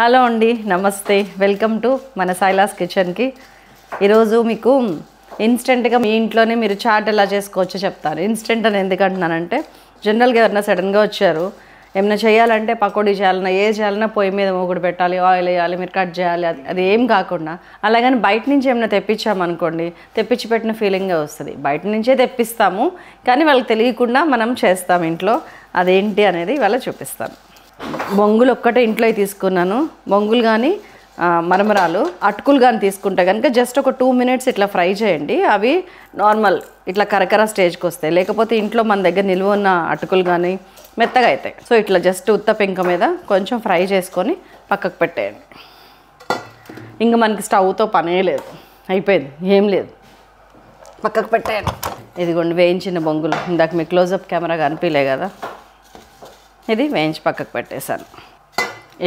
Hello అండి, నమస్తే. Welcome to మన సైలాస్ కిచెన్కి. ఈరోజు మీకు ఇన్స్టెంట్గా మీ ఇంట్లోనే మీరు చాట్ ఎలా చేసుకోవచ్చో చెప్తాను. ఇన్స్టెంట్ అని ఎందుకంటున్నానంటే, జనరల్గా ఎవరైనా సడన్గా వచ్చారు, ఏమైనా చేయాలంటే పకోడీ చేయాలన్నా చేయాలన్నా పొయ్యి మీద మూకుడు పెట్టాలి, ఆయిల్ వేయాలి, మీరు కట్ చేయాలి. అది ఏం కాకుండా అలాగని బయట నుంచి ఏమైనా తెప్పించామనుకోండి, తెప్పించి పెట్టిన ఫీలింగే వస్తుంది. బయట నుంచే తెప్పిస్తాము, కానీ వాళ్ళకి తెలియకుండా మనం చేస్తాం ఇంట్లో. అదేంటి అనేది ఇవాళ చూపిస్తాను. బొంగులు ఒక్కటే ఇంట్లో తీసుకున్నాను. బొంగులు కానీ మరమరాలు అటుకులు కానీ తీసుకుంటే కనుక జస్ట్ ఒక 2 minutes ఇట్లా ఫ్రై చేయండి. అవి నార్మల్ ఇట్లా కరకర స్టేజ్కి వస్తాయి. లేకపోతే ఇంట్లో మన దగ్గర నిల్వ ఉన్న అటుకులు కానీ మెత్తగా అవుతాయి. సో ఇట్లా జస్ట్ ఉత్త పెంక మీద కొంచెం ఫ్రై చేసుకొని పక్కకు పెట్టేయండి. ఇంకా మనకి స్టవ్తో పనే లేదు, అయిపోయింది, ఏం లేదు, పక్కకు పెట్టేయండి. ఇదిగోండి వేయించిన బొంగులు. ఇందాక మీ క్లోజప్ కెమెరా కనిపించలే కదా, ఇది వేయించి పక్కకు పెట్టేశాను.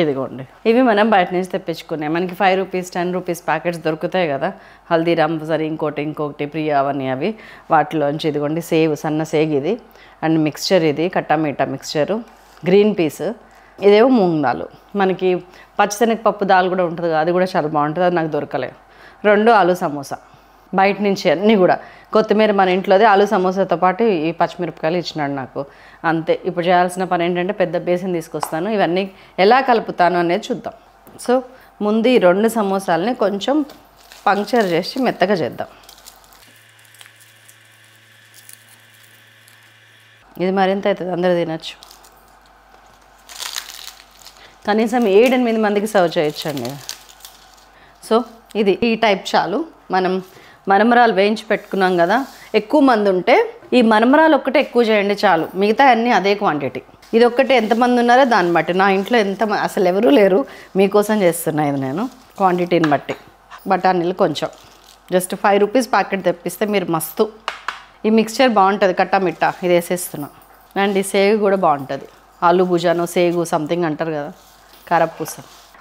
ఇదిగోండి, ఇవి మనం బయట నుంచి తెప్పించుకున్నాయి. మనకి 5 రూపీస్ 10 రూపీస్ ప్యాకెట్స్ దొరుకుతాయి కదా, హల్దీరామ్ సరే ఇంకోటి ప్రియా అవన్నీ. అవి వాటిలోంచి ఇదిగోండి సేవ్, సన్న సేగ్ ఇది, అండ్ మిక్స్చర్ ఇది కట్టా మీఠా మిక్స్చరు, గ్రీన్ పీస్, ఇదేమో మూంగ్ దాల్. మనకి పచ్చిశనగపప్పు దాల్ కూడా ఉంటుంది కదా, అది కూడా చాలా బాగుంటుంది, అది నాకు దొరకలేదు. 2 ఆలు సమోసా బయట నుంచి, అన్నీ కూడా కొత్తిమీర మన ఇంట్లోదే. ఆలు సమోసాతో పాటు ఈ పచ్చిమిరపకాయలు ఇచ్చినాడు నాకు, అంతే. ఇప్పుడు చేయాల్సిన పని ఏంటంటే పెద్ద బేసిన్ తీసుకొస్తాను, ఇవన్నీ ఎలా కలుపుతాను అనేది చూద్దాం. సో ముందు ఈ 2 సమోసాలని కొంచెం పంక్చర్ చేసి మెత్తగా చేద్దాం. ఇది మరింత అవుతుంది, అందరూ తినచ్చు. కనీసం 7-8 మందికి సర్వ్ చేయొచ్చండి. సో ఇది ఈ టైప్ చాలు. మనం మరమరాలు వేయించి పెట్టుకున్నాం కదా, ఎక్కువ మంది ఉంటే ఈ మరమరాలు ఒక్కటే ఎక్కువ చేయండి చాలు, మిగతా అన్నీ అదే క్వాంటిటీ. ఇది ఒక్కటే ఎంతమంది ఉన్నారో దాన్ని బట్టి. నా ఇంట్లో అసలు ఎవరూ లేరు, మీకోసం చేస్తున్నా ఇది నేను, క్వాంటిటీని బట్టి. బఠానీలు కొంచెం, జస్ట్ 5 రూపీస్ ప్యాకెట్ తెప్పిస్తే మీరు మస్తు. ఈ మిక్స్చర్ బాగుంటుంది, కట్టా మిట్టా, ఇది వేసేస్తున్నా. అండ్ ఈ సేగు కూడా బాగుంటుంది, ఆలు భుజానో సేగు సంథింగ్ అంటారు కదా, కారపూస.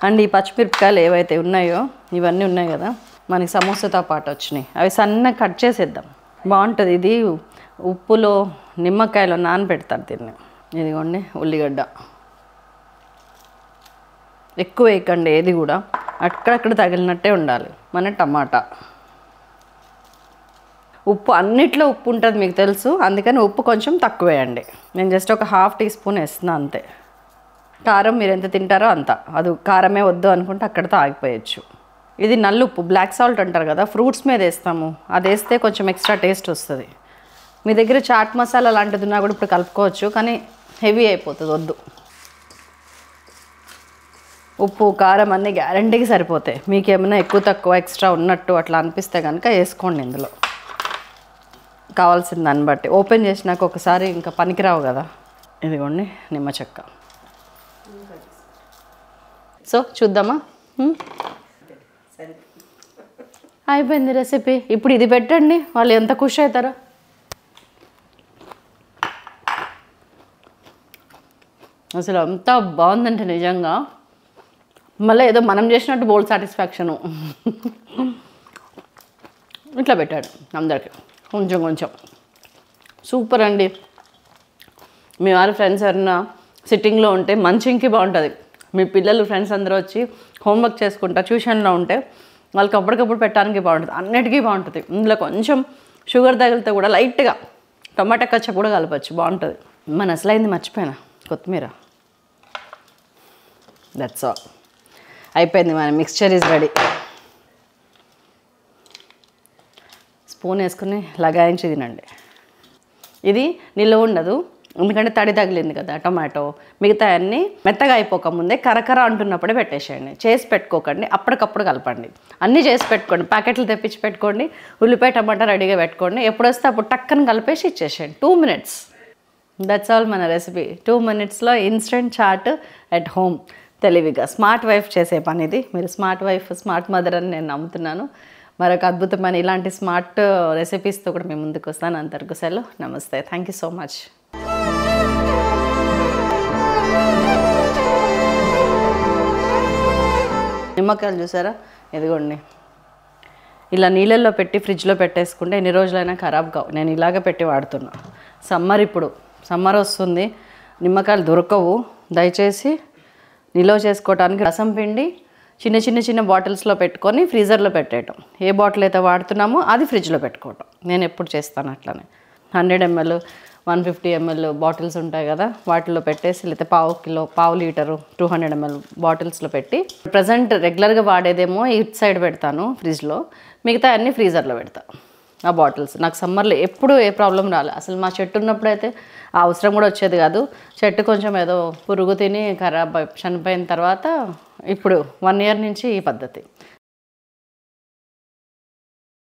అండ్ ఈ పచ్చిమిరపకాయలు ఏవైతే ఉన్నాయో ఇవన్నీ ఉన్నాయి కదా, మనకి సమోసాతో పాటు వచ్చినాయి, అవి సన్నగా కట్ చేసేద్దాం. బాగుంటుంది ఇది. ఉప్పులో నిమ్మకాయలో నానబెడతారు దీన్ని. ఇదిగోండి ఉల్లిగడ్డ ఎక్కువ వేయకండి, ఏది కూడా అక్కడక్కడ తగిలినట్టే ఉండాలి. మన టమాటా, ఉప్పు అన్నిట్లో ఉప్పు ఉంటుంది మీకు తెలుసు, అందుకని ఉప్పు కొంచెం తక్కువ వేయండి. నేను జస్ట్ ఒక 1/2 టీస్పూన్ వేస్తున్నా అంతే. కారం మీరు ఎంత తింటారో అంత, అది కారమే వద్దు అనుకుంటే అక్కడితో ఆగిపోయచ్చు. ఇది నల్లుప్పు, బ్లాక్ సాల్ట్ అంటారు కదా, ఫ్రూట్స్ మీద వేస్తాము, అది వేస్తే కొంచెం ఎక్స్ట్రా టేస్ట్ వస్తుంది. మీ దగ్గర చాట్ మసాలా లాంటిది ఉన్నా కూడా ఇప్పుడు కలుపుకోవచ్చు, కానీ హెవీ అయిపోతుంది, వద్దు. ఉప్పు కారం అన్నీ గ్యారంటీకి సరిపోతాయి. మీకు ఏమైనా ఎక్కువ తక్కువ ఎక్స్ట్రా ఉన్నట్టు అట్లా అనిపిస్తే కనుక వేసుకోండి. ఇందులో కావాల్సిన దాన్ని బట్టి. ఓపెన్ చేసినాక ఒకసారి ఇంకా పనికిరావు కదా. ఇదిగోండి నిమ్మ చెక్క. సో చూద్దామా, అయిపోయింది రెసిపీ. ఇప్పుడు ఇది పెట్టండి, వాళ్ళు ఎంత ఖుషి అవుతారో. అసలు అంత బాగుందంటే నిజంగా, మళ్ళీ ఏదో మనం చేసినట్టు బోల్డ్ సాటిస్ఫాక్షను. ఇట్లా పెట్టాడు అందరికి కొంచెం కొంచెం. సూపర్ అండి. మీ వారి ఫ్రెండ్స్ ఎవరన్నా సిట్టింగ్లో ఉంటే మంచింకి బాగుంటుంది. మీ పిల్లలు ఫ్రెండ్స్ అందరూ వచ్చి హోంవర్క్ చేసుకుంటా ట్యూషన్లో ఉంటే వాళ్ళకి అప్పటికప్పుడు పెట్టడానికి బాగుంటుంది, అన్నిటికీ బాగుంటుంది. ఇందులో కొంచెం షుగర్ తగిలితే కూడా లైట్గా టమాటా కచ్చప్ కూడా కలపచ్చు, బాగుంటుంది. మన అసలైంది మర్చిపోయినా, కొత్తిమీర. దట్స్ ఆల్, అయిపోయింది. మన మిక్స్చర్ ఈజ్ రెడీ. స్పూన్ వేసుకుని లగాయించి తినండి. ఇది నిల్వ ఉండదు, ఎందుకంటే తడి తగిలింది కదా టొమాటో. మిగతా అన్నీ మెత్తగా అయిపోకముందే కరకర అంటున్నప్పుడే పెట్టేసేయండి. చేసి పెట్టుకోకండి, అప్పటికప్పుడు కలపండి. అన్నీ చేసి పెట్టుకోండి, ప్యాకెట్లు తెప్పించి పెట్టుకోండి. ఉల్లిపాయ టమాటా రెడీగా పెట్టుకోండి. ఎప్పుడు వస్తే అప్పుడు టక్కన కలిపేసి ఇచ్చేసేయండి. 2 minutes, దట్స్ ఆల్ మన రెసిపీ. 2 minutesలో ఇన్స్టెంట్ చాట్ ఎట్ హోమ్. తెలివిగా స్మార్ట్ వైఫ్ చేసే పని ఇది. మీరు స్మార్ట్ వైఫ్ స్మార్ట్ మదర్ అని నేను నమ్ముతున్నాను. మరొక అద్భుతమైన ఇలాంటి స్మార్ట్ రెసిపీస్తో కూడా మేము ముందుకు వస్తాను. అంతవరకు సెలవు, నమస్తే, థ్యాంక్ యూ సో మచ్. నిమ్మకాయలు చూసారా, ఇదిగోండి. ఇలా నీళ్ళల్లో పెట్టి ఫ్రిడ్జ్లో పెట్టేసుకుంటే ఎన్ని రోజులైనా ఖరాబ్ కావు. నేను ఇలాగ పెట్టి వాడుతున్నా. సమ్మర్, ఇప్పుడు సమ్మర్ వస్తుంది, నిమ్మకాయలు దొరకవు. దయచేసి నిల్వ చేసుకోవడానికి రసం పిండి చిన్న చిన్న చిన్న బాటిల్స్లో పెట్టుకొని ఫ్రీజర్లో పెట్టేయటం. ఏ బాటిల్ అయితే వాడుతున్నామో అది ఫ్రిడ్జ్లో పెట్టుకోవటం. నేను ఎప్పుడు చేస్తాను అట్లనే. 100 ml 150 ml బాటిల్స్ ఉంటాయి కదా, వాటిల్లో పెట్టేసి, లేకపోతే పావు లీటరు 200 ml బాటిల్స్లో పెట్టి, ప్రజెంట్ రెగ్యులర్గా వాడేదేమో ఇటు సైడ్ పెడతాను ఫ్రిడ్జ్లో, మిగతా అన్నీ ఫ్రీజర్లో పెడతాను. ఆ బాటిల్స్ నాకు సమ్మర్లో ఎప్పుడు ఏ ప్రాబ్లం రాలేదు. అసలు మా చెట్టు ఉన్నప్పుడు అయితే ఆ అవసరం కూడా వచ్చేది కాదు. చెట్టు కొంచెం ఏదో పురుగు తిని చనిపోయిన తర్వాత ఇప్పుడు 1 year నుంచి ఈ పద్ధతి.